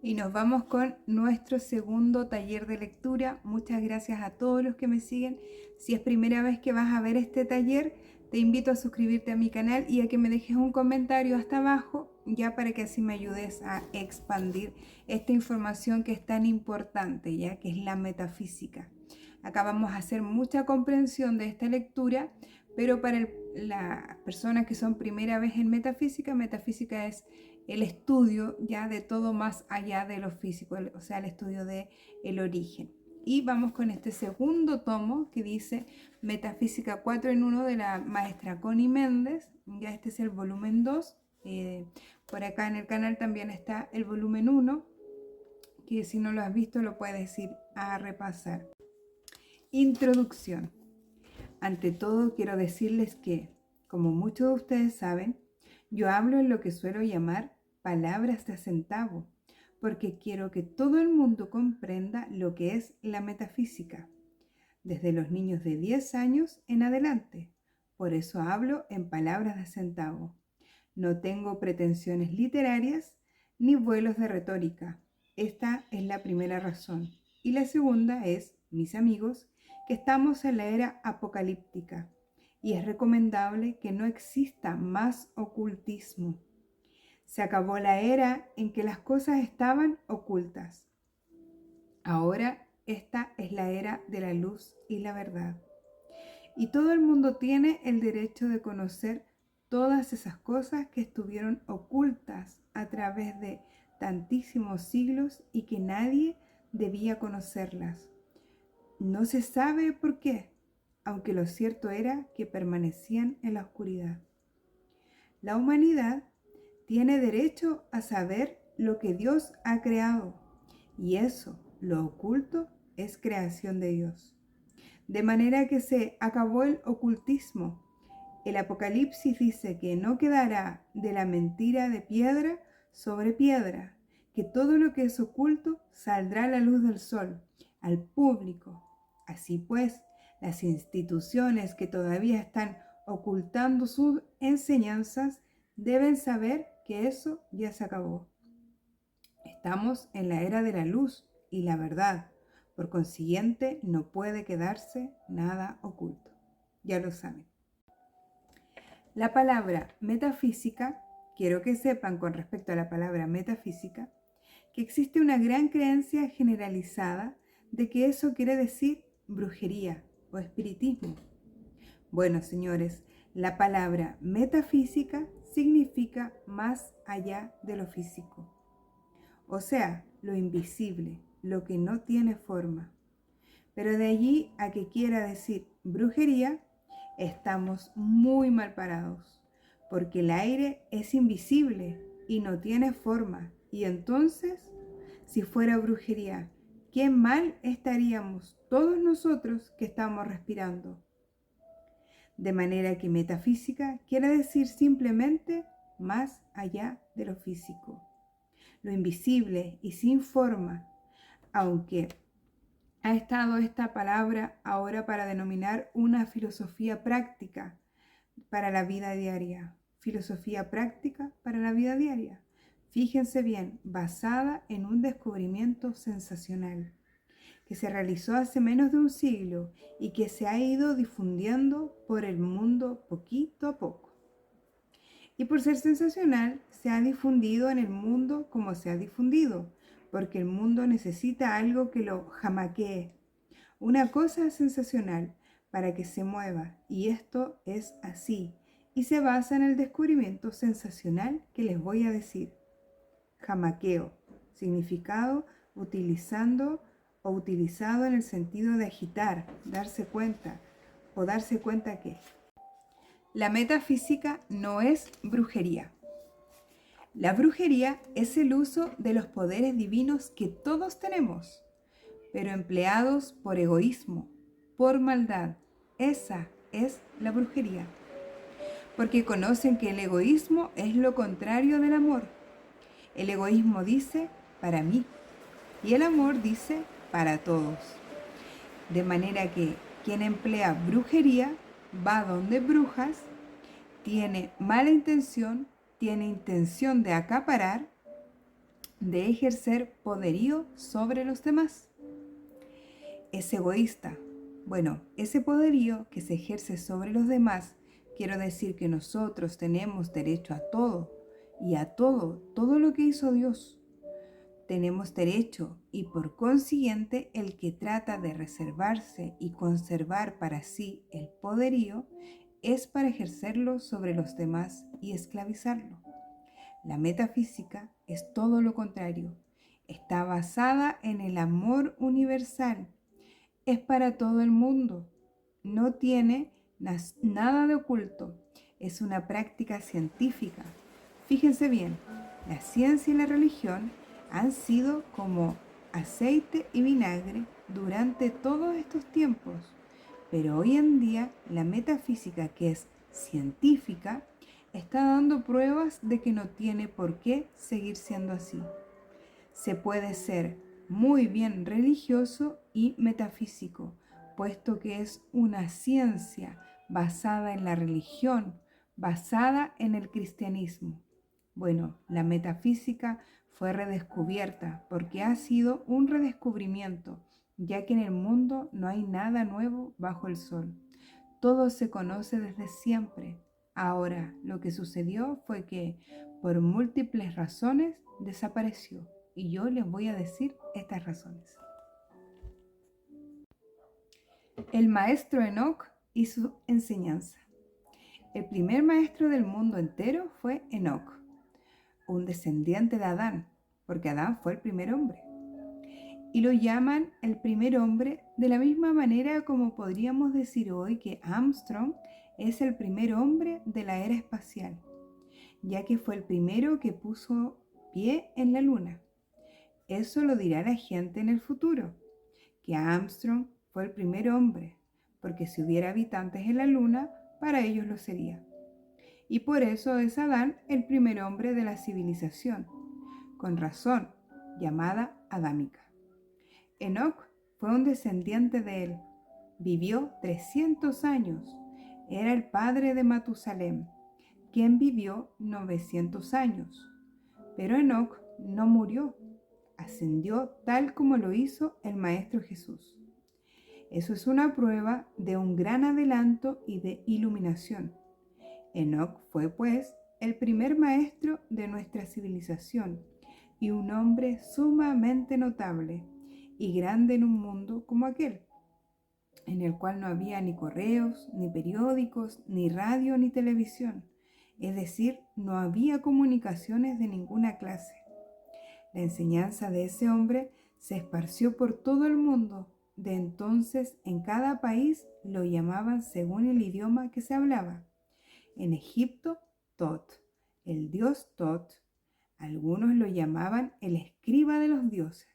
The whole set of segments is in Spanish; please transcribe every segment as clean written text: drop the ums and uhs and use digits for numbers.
Y nos vamos con nuestro segundo taller de lectura. Muchas gracias a todos los que me siguen. Si es primera vez que vas a ver este taller, te invito a suscribirte a mi canal y a que me dejes un comentario hasta abajo, ya para que así me ayudes a expandir esta información que es tan importante, ya que es la metafísica. Acá vamos a hacer mucha comprensión de esta lectura, pero para las personas que son primera vez en metafísica, metafísica es el estudio ya de todo más allá de lo físico, o sea, el estudio de el origen. Y vamos con este segundo tomo que dice Metafísica 4 en 1 de la maestra Connie Méndez. Ya este es el volumen 2. Por acá en el canal también está el volumen 1, que si no lo has visto lo puedes ir a repasar. Introducción. Ante todo quiero decirles que, como muchos de ustedes saben, yo hablo en lo que suelo llamar palabras de centavo, porque quiero que todo el mundo comprenda lo que es la metafísica, desde los niños de 10 años en adelante. Por eso hablo en palabras de centavo. No tengo pretensiones literarias ni vuelos de retórica. Esta es la primera razón. Y la segunda es, mis amigos, que estamos en la era apocalíptica y es recomendable que no exista más ocultismo. Se acabó la era en que las cosas estaban ocultas. Ahora esta es la era de la luz y la verdad. Y todo el mundo tiene el derecho de conocer todas esas cosas que estuvieron ocultas a través de tantísimos siglos y que nadie debía conocerlas. No se sabe por qué, aunque lo cierto era que permanecían en la oscuridad. La humanidad tiene derecho a saber lo que Dios ha creado, y eso, lo oculto, es creación de Dios. De manera que se acabó el ocultismo. El Apocalipsis dice que no quedará de la mentira de piedra sobre piedra, que todo lo que es oculto saldrá a la luz del sol, al público. Así pues, las instituciones que todavía están ocultando sus enseñanzas deben saber que eso ya se acabó. Estamos en la era de la luz y la verdad. Por consiguiente, no puede quedarse nada oculto. Ya lo saben. La palabra metafísica, quiero que sepan con respecto a la palabra metafísica, que existe una gran creencia generalizada de que eso quiere decir brujería o espiritismo. Bueno, señores, la palabra metafísica significa más allá de lo físico. O sea, lo invisible, lo que no tiene forma. Pero de allí a que quiera decir brujería, estamos muy mal parados, porque el aire es invisible y no tiene forma. Y entonces, si fuera brujería, qué mal estaríamos todos nosotros que estamos respirando. De manera que metafísica quiere decir simplemente más allá de lo físico, lo invisible y sin forma, aunque ha estado esta palabra ahora para denominar una filosofía práctica para la vida diaria. Filosofía práctica para la vida diaria. Fíjense bien, basada en un descubrimiento sensacional que se realizó hace menos de un siglo y que se ha ido difundiendo por el mundo poquito a poco. Y por ser sensacional, se ha difundido en el mundo como se ha difundido, porque el mundo necesita algo que lo jamaquee, una cosa sensacional para que se mueva, y esto es así, y se basa en el descubrimiento sensacional que les voy a decir. Jamaqueo, significado utilizando o utilizado en el sentido de agitar, darse cuenta, o darse cuenta que la metafísica no es brujería. La brujería es el uso de los poderes divinos que todos tenemos, pero empleados por egoísmo, por maldad. Esa es la brujería. Porque conocen que el egoísmo es lo contrario del amor. El egoísmo dice para mí y el amor dice para todos. De manera que quien emplea brujería va donde brujas, tiene mala intención, tiene intención de acaparar de ejercer poderío sobre los demás. Es egoísta. Bueno, ese poderío que se ejerce sobre los demás, quiero decir que nosotros tenemos derecho a todo y a todo lo que hizo Dios. Tenemos derecho y por consiguiente el que trata de reservarse y conservar para sí el poderío es para ejercerlo sobre los demás y esclavizarlo. La metafísica es todo lo contrario. Está basada en el amor universal. Es para todo el mundo. No tiene nada de oculto. Es una práctica científica. Fíjense bien, la ciencia y la religión han sido como aceite y vinagre durante todos estos tiempos. Pero hoy en día la metafísica, que es científica, está dando pruebas de que no tiene por qué seguir siendo así. Se puede ser muy bien religioso y metafísico, puesto que es una ciencia basada en la religión, basada en el cristianismo. Bueno, la metafísica fue redescubierta porque ha sido un redescubrimiento, ya que en el mundo no hay nada nuevo bajo el sol. Todo se conoce desde siempre. Ahora, lo que sucedió fue que, por múltiples razones, desapareció. Y yo les voy a decir estas razones. El maestro Enoc y su enseñanza. El primer maestro del mundo entero fue Enoc, un descendiente de Adán, porque Adán fue el primer hombre. Y lo llaman el primer hombre de la misma manera como podríamos decir hoy que Armstrong es el primer hombre de la era espacial, ya que fue el primero que puso pie en la luna. Eso lo dirá la gente en el futuro, que Armstrong fue el primer hombre, porque si hubiera habitantes en la luna, para ellos lo sería. Y por eso es Adán el primer hombre de la civilización, con razón, llamada adámica. Enoc fue un descendiente de él. Vivió 300 años. Era el padre de Matusalem, quien vivió 900 años. Pero Enoc no murió. Ascendió tal como lo hizo el Maestro Jesús. Eso es una prueba de un gran adelanto y de iluminación. Enoc fue, pues, el primer maestro de nuestra civilización y un hombre sumamente notable y grande en un mundo como aquel, en el cual no había ni correos, ni periódicos, ni radio, ni televisión. Es decir, no había comunicaciones de ninguna clase. La enseñanza de ese hombre se esparció por todo el mundo. De entonces, en cada país lo llamaban según el idioma que se hablaba. En Egipto, Tot, el dios Tot. Algunos lo llamaban el escriba de los dioses.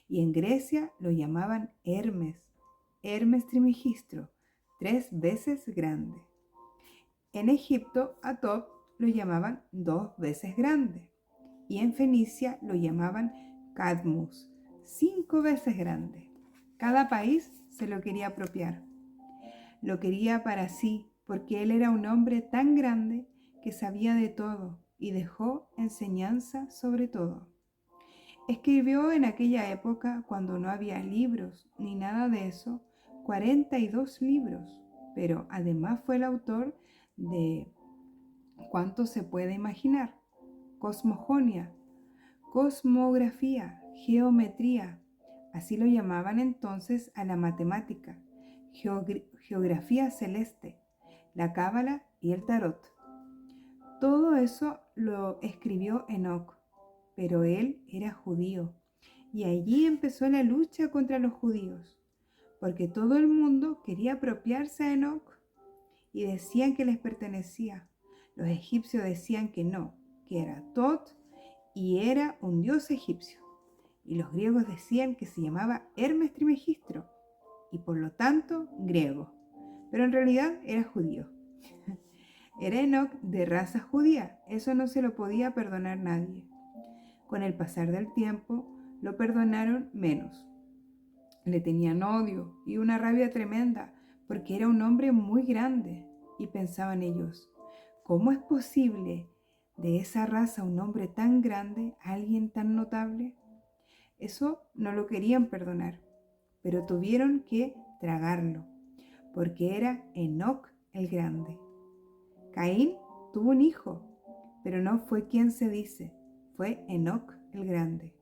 Y en Grecia lo llamaban Hermes, Hermes Trismegistro, 3 veces grande. En Egipto a Tot lo llamaban 2 veces grande. Y en Fenicia lo llamaban Cadmus, 5 veces grande. Cada país se lo quería apropiar. Lo quería para sí, porque él era un hombre tan grande que sabía de todo y dejó enseñanza sobre todo. Escribió en aquella época, cuando no había libros ni nada de eso, 42 libros, pero además fue el autor de ¿cuánto se puede imaginar? Cosmogonia, cosmografía, geometría, así lo llamaban entonces a la matemática, geografía celeste, la cábala y el tarot. Todo eso lo escribió Enoc, pero él era judío y allí empezó la lucha contra los judíos, porque todo el mundo quería apropiarse a Enoc y decían que les pertenecía. Los egipcios decían que no, que era Tot y era un dios egipcio. Y los griegos decían que se llamaba Hermes Trismegistro y por lo tanto griego, pero en realidad era judío. Era Enoc de raza judía, eso no se lo podía perdonar nadie. Con el pasar del tiempo lo perdonaron menos. Le tenían odio y una rabia tremenda porque era un hombre muy grande y pensaban ellos, ¿cómo es posible de esa raza un hombre tan grande, alguien tan notable? Eso no lo querían perdonar, pero tuvieron que tragarlo, porque era Enoc el grande. Caín tuvo un hijo, pero no fue quien se dice, fue Enoc el grande.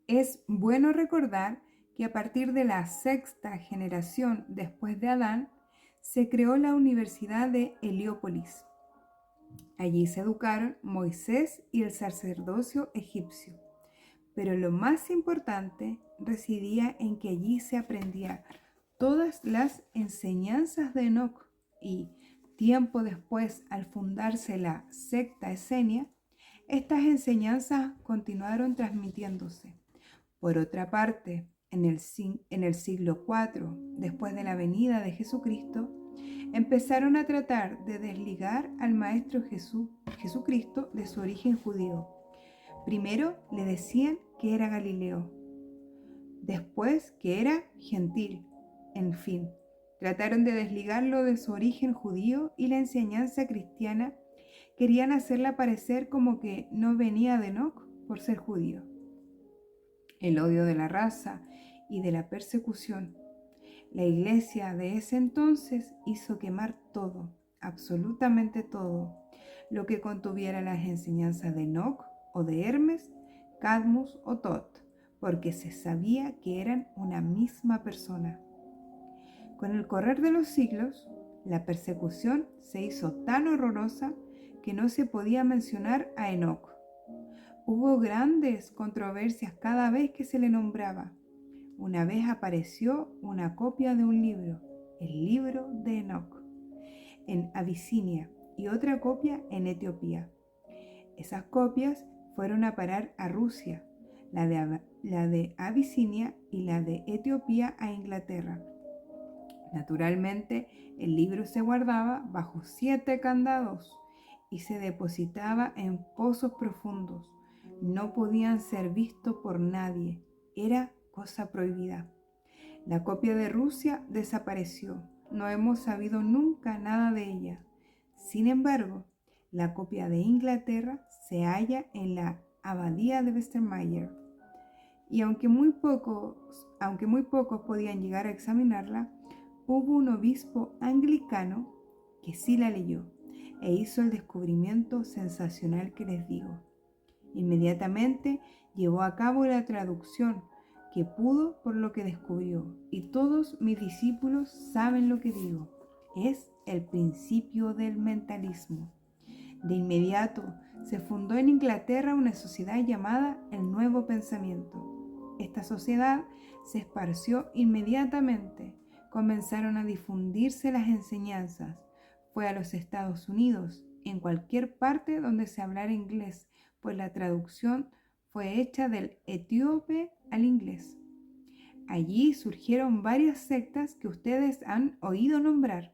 Es bueno recordar que a partir de la sexta generación después de Adán, se creó la Universidad de Heliópolis. Allí se educaron Moisés y el sacerdocio egipcio. Pero lo más importante residía en que allí se aprendía todas las enseñanzas de Enoc y, tiempo después, al fundarse la secta esenia, estas enseñanzas continuaron transmitiéndose. Por otra parte, en el siglo IV, después de la venida de Jesucristo, empezaron a tratar de desligar al Maestro Jesucristo de su origen judío. Primero le decían que era Galileo, después que era gentil. En fin, trataron de desligarlo de su origen judío y la enseñanza cristiana querían hacerla parecer como que no venía de Enoc por ser judío. El odio de la raza y de la persecución. La iglesia de ese entonces hizo quemar todo, absolutamente todo, lo que contuviera las enseñanzas de Enoc o de Hermes, Cadmus o Tot, porque se sabía que eran una misma persona. Con el correr de los siglos, la persecución se hizo tan horrorosa que no se podía mencionar a Enoc. Hubo grandes controversias cada vez que se le nombraba. Una vez apareció una copia de un libro, el libro de Enoc, en Abisinia y otra copia en Etiopía. Esas copias fueron a parar a Rusia, la de Abisinia y la de Etiopía a Inglaterra. Naturalmente, el libro se guardaba bajo 7 candados y se depositaba en pozos profundos. No podían ser vistos por nadie. Era cosa prohibida. La copia de Rusia desapareció. No hemos sabido nunca nada de ella. Sin embargo, la copia de Inglaterra se halla en la abadía de Westermayer. Y aunque muy pocos podían llegar a examinarla, hubo un obispo anglicano que sí la leyó e hizo el descubrimiento sensacional que les digo. Inmediatamente llevó a cabo la traducción que pudo por lo que descubrió, y todos mis discípulos saben lo que digo. Es el principio del mentalismo. De inmediato se fundó en Inglaterra una sociedad llamada el Nuevo Pensamiento. Esta sociedad se esparció inmediatamente. Comenzaron a difundirse las enseñanzas. Fue a los Estados Unidos, en cualquier parte donde se hablara inglés, pues la traducción fue hecha del etíope al inglés. Allí surgieron varias sectas que ustedes han oído nombrar: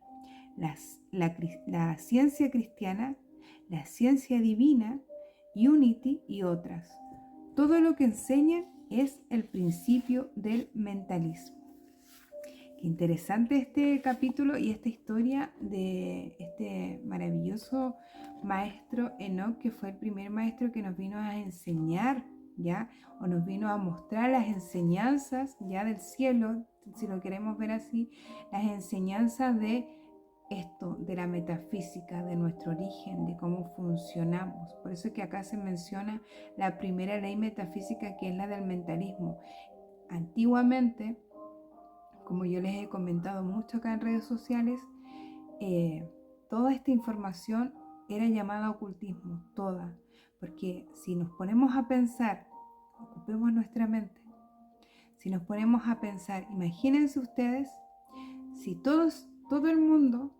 la ciencia cristiana, la ciencia divina, Unity y otras. Todo lo que enseñan es el principio del mentalismo. Qué interesante este capítulo y esta historia de este maravilloso maestro Enoc, que fue el primer maestro que nos vino a enseñar, ¿ya? O nos vino a mostrar las enseñanzas ya del cielo, si lo queremos ver así, las enseñanzas de esto, de la metafísica, de nuestro origen, de cómo funcionamos. Por eso es que acá se menciona la primera ley metafísica, que es la del mentalismo. Antiguamente, como yo les he comentado mucho acá en redes sociales, toda esta información era llamada ocultismo, toda. Porque si nos ponemos a pensar, ocupemos nuestra mente, si nos ponemos a pensar, imagínense ustedes, si todo el mundo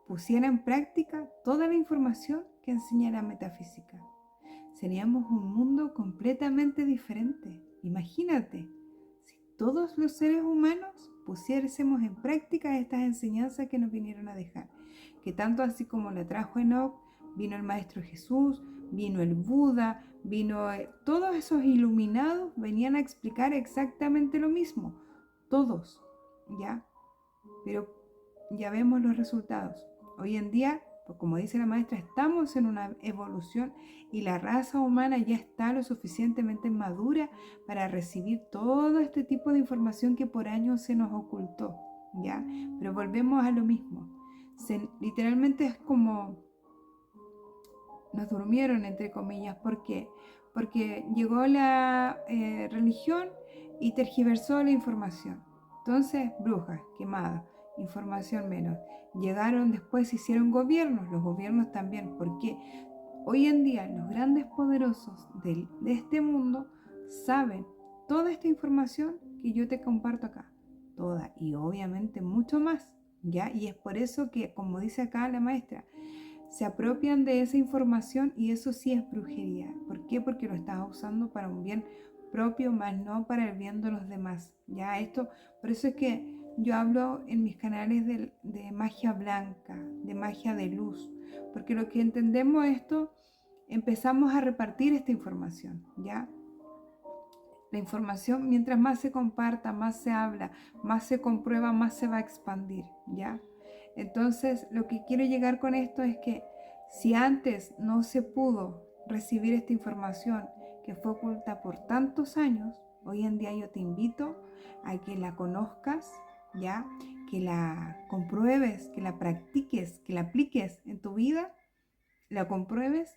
pusiera en práctica toda la información que enseña la metafísica, seríamos un mundo completamente diferente. Imagínate, todos los seres humanos pusiésemos en práctica estas enseñanzas que nos vinieron a dejar, que tanto así como la trajo Enoc, vino el Maestro Jesús, vino el Buda, vino todos esos iluminados, venían a explicar exactamente lo mismo, todos, ¿ya? Pero ya vemos los resultados. Hoy en día Pues como dice la maestra, estamos en una evolución y la raza humana ya está lo suficientemente madura para recibir todo este tipo de información que por años se nos ocultó, ¿ya? Pero volvemos a lo mismo. Literalmente es como nos durmieron, entre comillas. ¿Por qué? Porque llegó la religión y tergiversó la información. Entonces, brujas, quemadas, información menos. Llegaron después, se hicieron gobiernos, los gobiernos también. Porque hoy en día los grandes poderosos de este mundo saben toda esta información que yo te comparto acá. Toda y obviamente mucho más. ¿Ya? Y es por eso que, como dice acá la maestra, se apropian de esa información y eso sí es brujería. ¿Por qué? Porque lo estás usando para un bien propio, más no para el bien de los demás. Ya esto, por eso es que yo hablo en mis canales de magia blanca, de magia de luz, porque lo que entendemos esto, empezamos a repartir esta información, ¿ya? La información, mientras más se comparta, más se habla, más se comprueba, más se va a expandir, ¿ya? Entonces, lo que quiero llegar con esto es que si antes no se pudo recibir esta información que fue oculta por tantos años, hoy en día yo te invito a que la conozcas, ¿ya? Que la compruebes, que la practiques, que la apliques en tu vida, la compruebes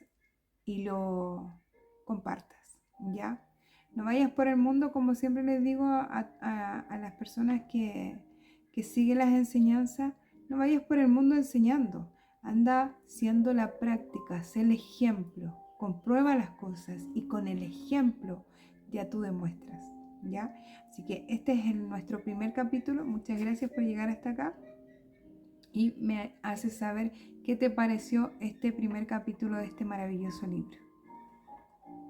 y lo compartas, ¿ya? No vayas por el mundo, como siempre les digo a las personas que siguen las enseñanzas, no vayas por el mundo enseñando, anda siendo la práctica, sé el ejemplo, comprueba las cosas y con el ejemplo ya tú demuestras, ¿ya? Así que este es nuestro primer capítulo, muchas gracias por llegar hasta acá y me haces saber qué te pareció este primer capítulo de este maravilloso libro.